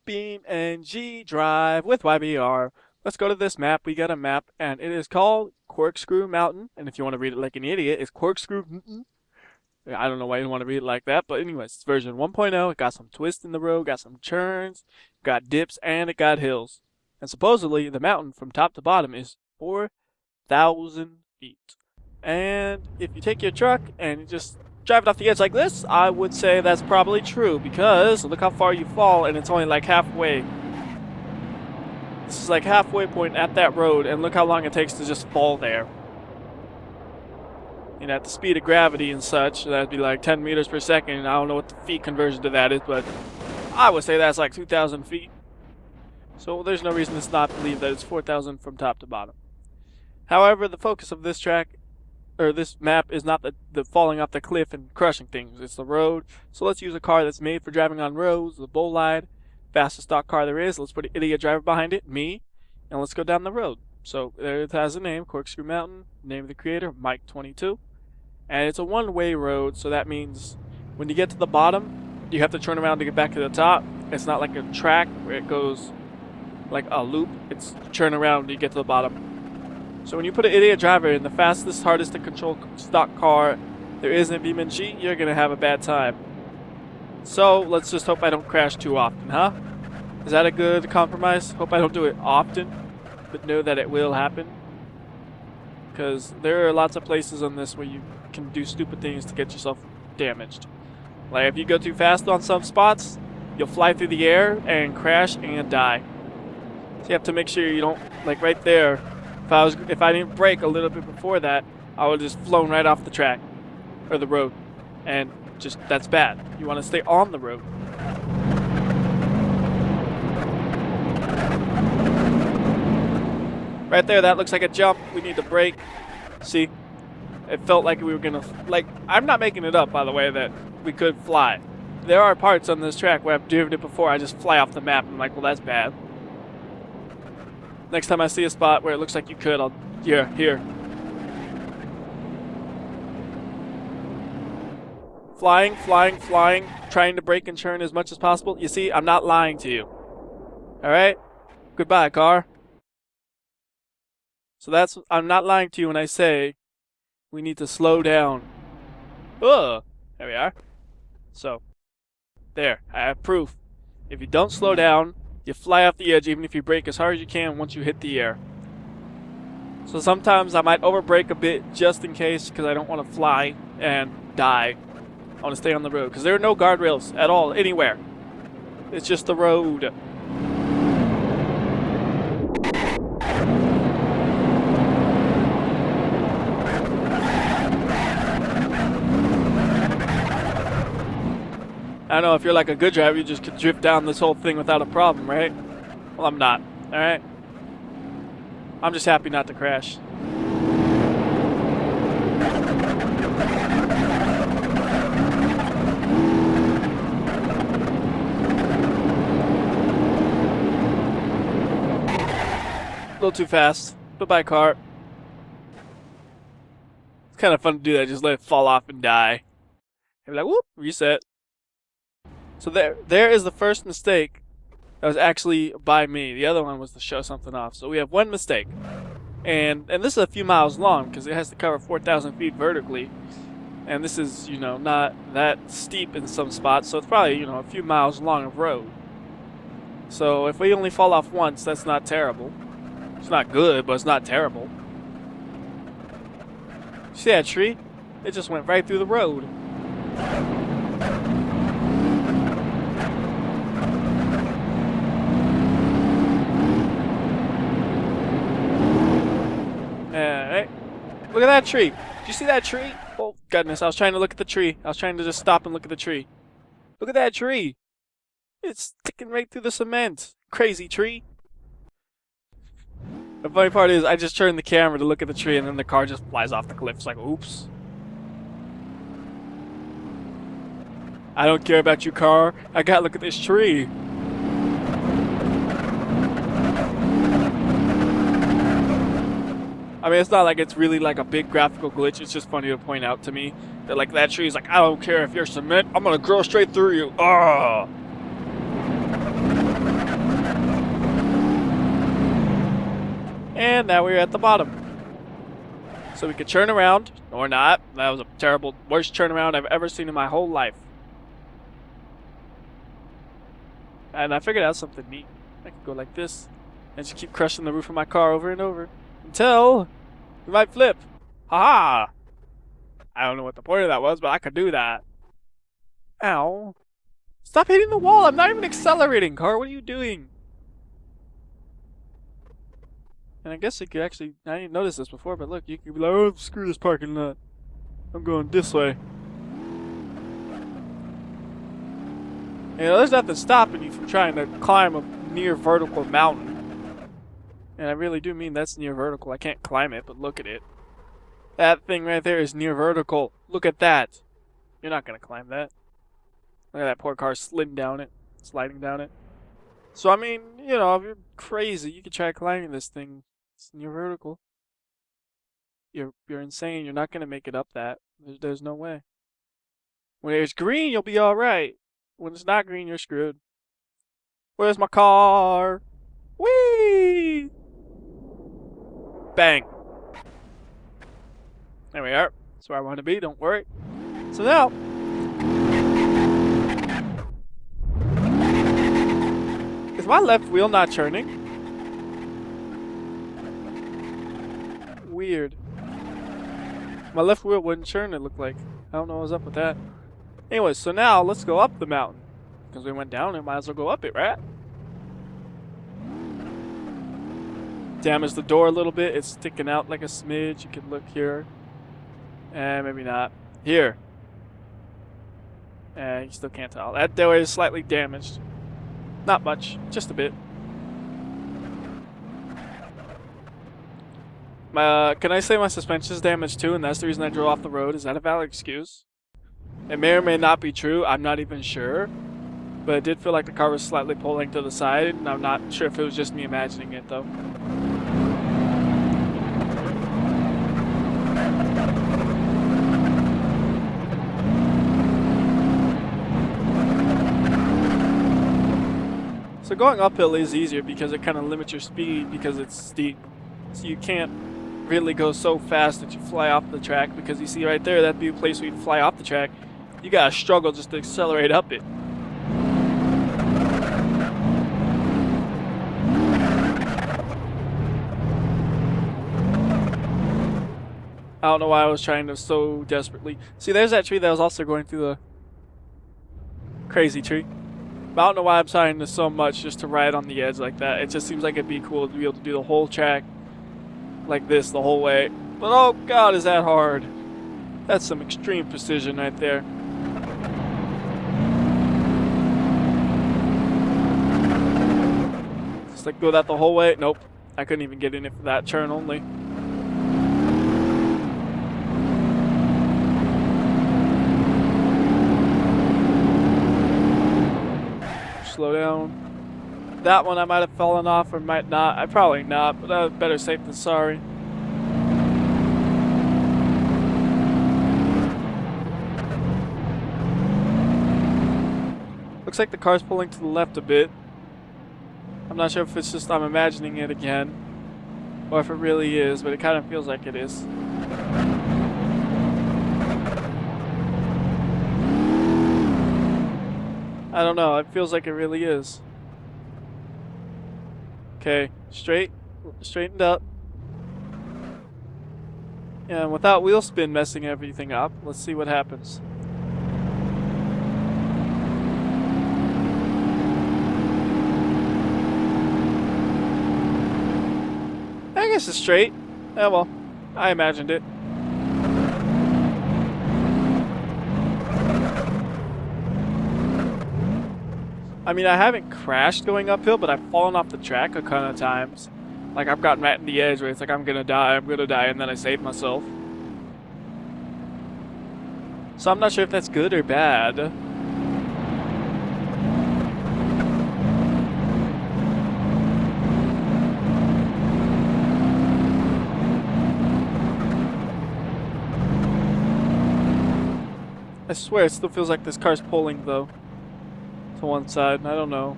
BeamNG.drive with WhyBeAre. Let's go to this map. We got a map, and it is called Corkscrew Mountain. And if you want to read it like an idiot, it's Corkscrew Mountain. I don't know why you want to read it like that, but anyways, it's version 1.0. It got some twists in the road, got some turns, got dips, and it got hills. And supposedly, the mountain from top to bottom is 4,000 feet. And if you take your truck and you just drive it off the edge like this, I would say that's probably true, because look how far you fall, and it's only like halfway. This is like halfway point at that road, and look how long it takes to just fall there. You know, at the speed of gravity and such, that'd be like 10 meters per second. I don't know what the feet conversion to that is, but I would say that's like 2,000 feet. So there's no reason to not believe that it's 4,000 from top to bottom. However, the focus of this track, or this map, is not the falling off the cliff and crushing things. It's the road. So let's use a car that's made for driving on roads, the Bolide, fastest stock car there is. Let's put an idiot driver behind it, me, and let's go down the road. So there it has a name, Corkscrew Mountain, name of the creator, Mike22. And it's a one-way road, so that means when you get to the bottom, you have to turn around to get back to the top. It's not like a track where it goes like a loop. It's turn around when you get to the bottom. So when you put an idiot driver in the fastest, hardest to control stock car there is in BeamNG, you're going to have a bad time. So let's just hope I don't crash too often, huh? Is that a good compromise? Hope I don't do it often, but know that it will happen. Because there are lots of places on this where you can do stupid things to get yourself damaged. Like if you go too fast on some spots, you'll fly through the air and crash and die. So you have to make sure you don't, like right there, if I didn't brake a little bit before that, I would have just flown right off the track or the road, and just that's bad. You want to stay on the road. Right there, that looks like a jump. We need to brake. See, it felt like we were gonna, like, I'm not making it up, by the way, that we could fly. There are parts on this track where I've driven it before, I just fly off the map, and I'm like, well, that's bad. Next time I see a spot where it looks like you could, I'll, here. Flying, trying to brake and churn as much as possible. You see, I'm not lying to you. Alright? Goodbye, car. So I'm not lying to you when I say we need to slow down. Ugh. There we are. So, there. I have proof. If you don't slow down, you fly off the edge even if you brake as hard as you can once you hit the air. So sometimes I might overbrake a bit just in case, because I don't want to fly and die. I want to stay on the road because there are no guardrails at all anywhere. It's just the road. I don't know, if you're like a good driver, you just could drift down this whole thing without a problem, right? Well, I'm not, alright? I'm just happy not to crash. A little too fast. Goodbye, car. It's kind of fun to do that, just let it fall off and die. And be like, whoop, reset. So there is the first mistake that was actually by me. The other one was to show something off. So we have one mistake. And this is a few miles long because it has to cover 4,000 feet vertically. And this is, you know, not that steep in some spots. So it's probably, you know, a few miles long of road. So if we only fall off once, that's not terrible. It's not good, but it's not terrible. See that tree? It just went right through the road. Alright. Look at that tree. Did you see that tree? Oh, goodness. I was trying to look at the tree. I was trying to just stop and look at the tree. Look at that tree. It's sticking right through the cement. Crazy tree. The funny part is I just turned the camera to look at the tree and then the car just flies off the cliff. It's like, oops. I don't care about you, car. I gotta look at this tree. I mean, it's not like it's really like a big graphical glitch. It's just funny to point out to me that like that tree is like, I don't care if you're cement. I'm gonna grow straight through you. Oh. And now we're at the bottom. So we could turn around, or not. That was a terrible, worst turnaround I've ever seen in my whole life. And I figured out something neat. I could go like this, and just keep crushing the roof of my car over and over, until we might flip. Haha! I don't know what the point of that was, but I could do that. Ow. Stop hitting the wall! I'm not even accelerating, car! What are you doing? And I guess you could actually, I didn't notice this before, but look, you could be like, oh, screw this parking lot. I'm going this way. You know, there's nothing stopping you from trying to climb a near vertical mountain. And I really do mean that's near vertical. I can't climb it, but look at it. That thing right there is near vertical. Look at that. You're not going to climb that. Look at that poor car sliding down it. So, I mean, you know, if you're crazy, you could try climbing this thing. It's near vertical. You're insane. You're not going to make it up that. There's no way. When it's green, you'll be alright. When it's not green, you're screwed. Where's my car? Whee! Bang. There we are. That's where I want to be, don't worry. So now, is my left wheel not turning? Weird. My left wheel wouldn't turn, it looked like. I don't know what was up with that. Anyway, so now let's go up the mountain. Because we went down, it might as well go up it, right? Damage the door a little bit. It's sticking out like a smidge. You can look here. And maybe not. Here. And you still can't tell. That door is slightly damaged. Not much. Just a bit. Can I say my suspension's damaged too, and that's the reason I drove off the road? Is that a valid excuse? It may or may not be true. I'm not even sure. But it did feel like the car was slightly pulling to the side, and I'm not sure if it was just me imagining it, though. So going uphill is easier because it kind of limits your speed because it's steep. So you can't really go so fast that you fly off the track, because you see right there, that'd be a place where you'd fly off the track. You gotta struggle just to accelerate up it. I don't know why I was trying to so desperately. See, there's that tree that was also going through the crazy tree. But I don't know why I'm trying to so much just to ride on the edge like that. It just seems like it'd be cool to be able to do the whole track like this the whole way. But oh god, is that hard. That's some extreme precision right there. Just like go that the whole way. Nope. I couldn't even get in it for that turn only. Slow down. That one I might have fallen off or might not. I probably not, but better safe than sorry. Looks like the car's pulling to the left a bit. I'm not sure if it's just I'm imagining it again, or if it really is, but it kind of feels like it is. I don't know, it feels like it really is. Okay, straightened up. And without wheel spin messing everything up, let's see what happens. I guess it's straight. Oh well, I imagined it. I mean, I haven't crashed going uphill, but I've fallen off the track a ton of times. Like, I've gotten right in the edge where it's like, I'm gonna die, and then I save myself. So I'm not sure if that's good or bad. I swear, it still feels like this car's pulling, though. To one side, I don't know.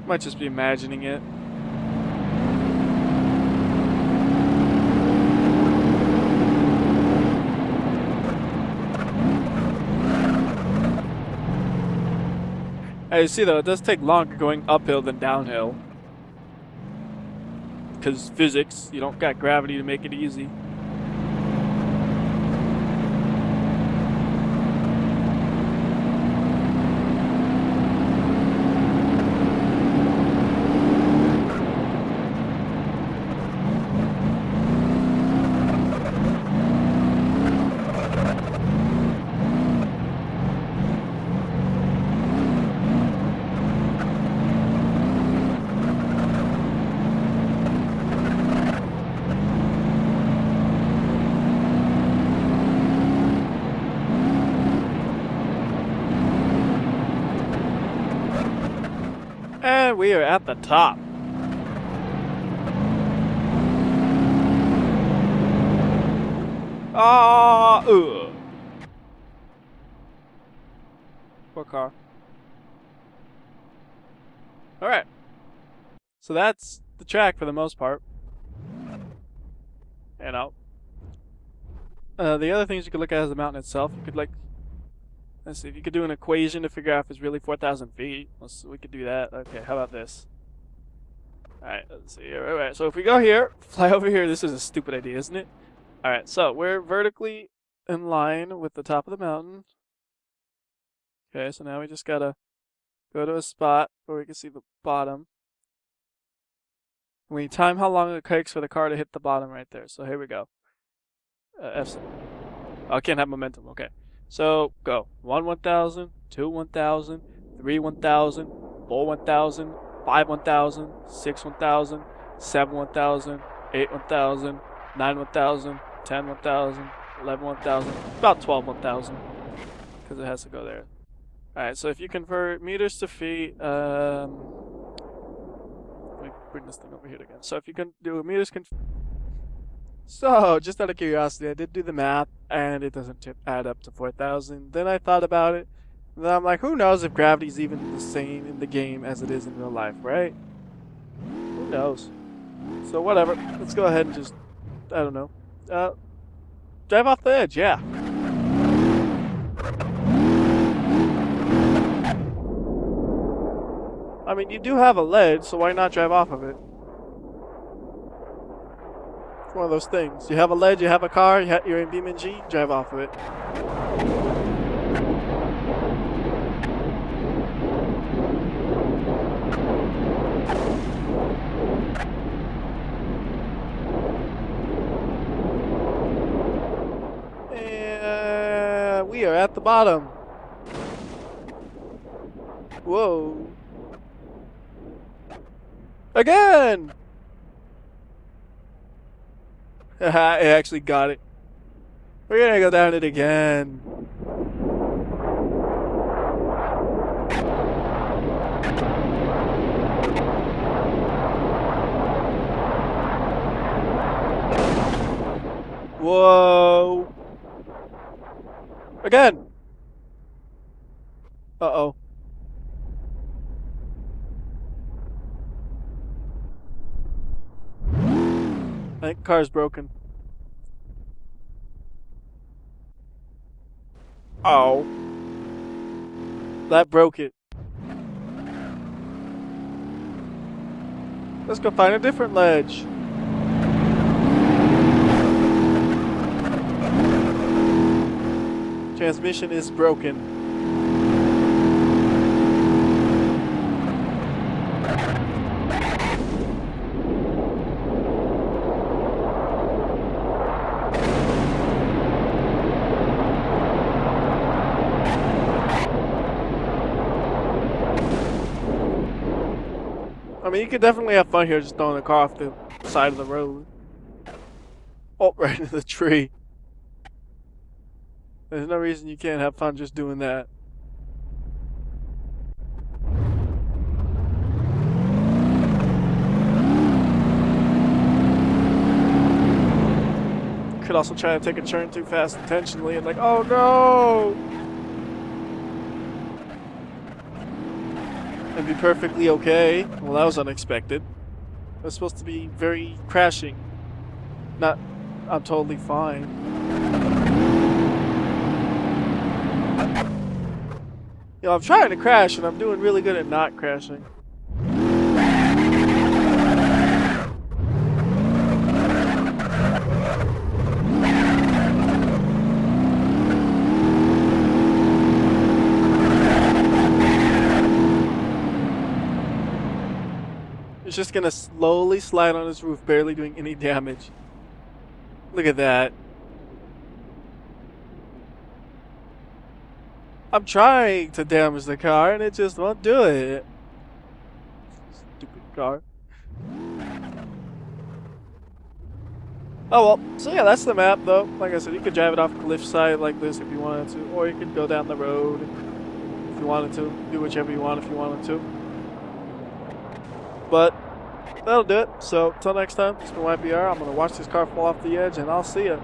Might just be imagining it. As you see though, it does take longer going uphill than downhill. Because physics, you don't got gravity to make it easy. And we are at the top. Poor car. Alright. So that's the track for the most part. And out. The other things you could look at is the mountain itself. You could like, let's see, if you could do an equation to figure out if it's really 4,000 feet. We could do that. Okay, how about this? Alright, let's see here. Alright, so if we go here, fly over here, this is a stupid idea, isn't it? Alright, so we're vertically in line with the top of the mountain. Okay, so now we just gotta go to a spot where we can see the bottom. We time how long it takes for the car to hit the bottom right there. So here we go. F. Oh, I can't have momentum. Okay. So go. 1 1000, 2 1000, 3 1000, 4 1000, 5 1000, 6 1000, 7 1000, 8 1000, 9 1000, 10 1000, 11 1000, about 12 1000 because it has to go there. Alright, so if you convert meters to feet, let me bring this thing over here again. So if you can do meters So, just out of curiosity, I did do the math, and it doesn't add up to 4,000. Then I thought about it, and then I'm like, who knows if gravity's even the same in the game as it is in real life, right? Who knows? So whatever, let's go ahead and just, I don't know, drive off the edge, yeah. I mean, you do have a ledge, so why not drive off of it? It's one of those things. You have a ledge, you have a car, you're in BeamNG, drive off of it. And we are at the bottom. Whoa. Again! Haha, it actually got it. We're gonna go down it again. Whoa. Again! Uh-oh. I think the car's broken. Oh. That broke it. Let's go find a different ledge. Transmission is broken. I mean, you could definitely have fun here just throwing the car off the side of the road. Oh, right into the tree. There's no reason you can't have fun just doing that. Could also try to take a turn too fast intentionally and like, oh no! And be perfectly okay. Well, that was unexpected. It was supposed to be very crashing. Not, I'm totally fine. You know, I'm trying to crash, and I'm doing really good at not crashing. It's just gonna slowly slide on his roof, barely doing any damage. Look at that. I'm trying to damage the car and it just won't do it. Stupid car. Oh well, so yeah, that's the map though. Like I said, you could drive it off a cliffside like this if you wanted to, or you could go down the road if you wanted to. Do whichever you want if you wanted to. But that'll do it. So until next time, this has been WhyBeAre. I'm gonna watch this car fall off the edge and I'll see ya.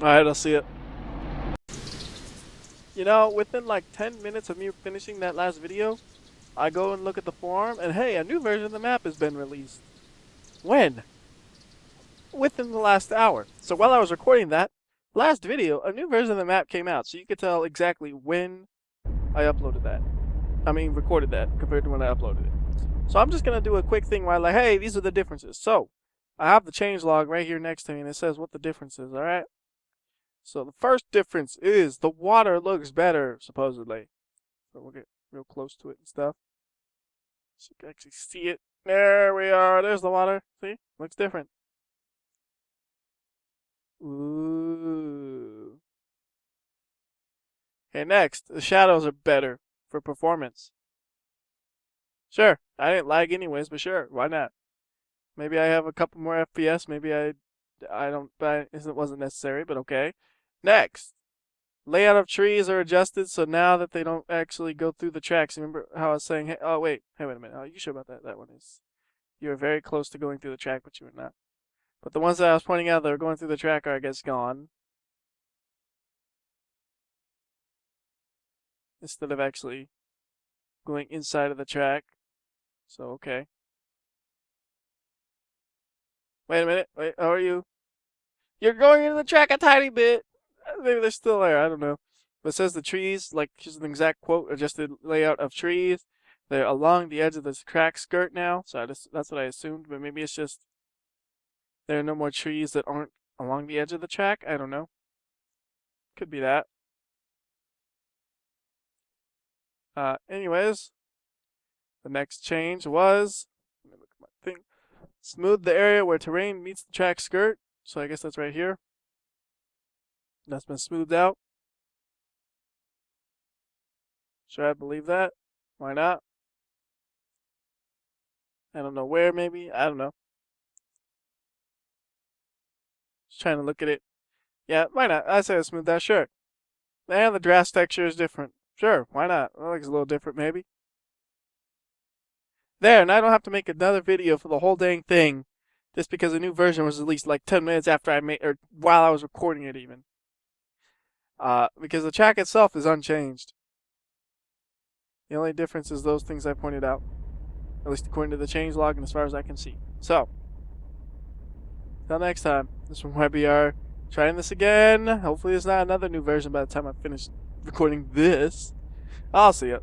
Alright, I'll see it. You know, within like 10 minutes of me finishing that last video, I go and look at the forum, and hey, a new version of the map has been released. When? Within the last hour. So while I was recording that last video, a new version of the map came out, so you could tell exactly when I uploaded that. I mean, recorded that compared to when I uploaded it. So I'm just going to do a quick thing where I'm like, hey, these are the differences. So I have the changelog right here next to me, and it says what the difference is, alright? So the first difference is the water looks better, supposedly. So we'll get real close to it and stuff. So you can actually see it. There we are. There's the water. See? Looks different. Ooh. Okay, next. The shadows are better for performance. Sure. I didn't lag anyways, but sure. Why not? Maybe I have a couple more FPS. Maybe I don't, but it wasn't necessary, but okay. Next, layout of trees are adjusted so now that they don't actually go through the tracks. Remember how I was saying, hey, oh wait a minute. Are you sure about that? That one is, you were very close to going through the track, but you were not. But the ones that I was pointing out that are going through the track are, I guess, gone. Instead of actually going inside of the track. So, okay. Wait a minute. Wait, how are you? You're going into the track a tiny bit. Maybe they're still there. I don't know. But it says the trees, like, here's an exact quote, adjusted layout of trees. They're along the edge of this track skirt now. So that's what I assumed. But maybe it's just there are no more trees that aren't along the edge of the track. I don't know. Could be that. Anyways, the next change was, let me look at my thing. Smooth the area where terrain meets the track skirt. So I guess that's right here. That's been smoothed out. Should I believe that? Why not? I don't know where, maybe. I don't know. Just trying to look at it. Yeah, why not? I say it's smoothed out, sure. And the grass texture is different. Sure, why not? That looks a little different, maybe. There, and I don't have to make another video for the whole dang thing just because a new version was released like 10 minutes after I made, or while I was recording it even. Because the track itself is unchanged. The only difference is those things I pointed out. At least according to the changelog and as far as I can see. So, until next time, this is from WhyBeAre. Trying this again. Hopefully it's not another new version by the time I finish recording this. I'll see ya.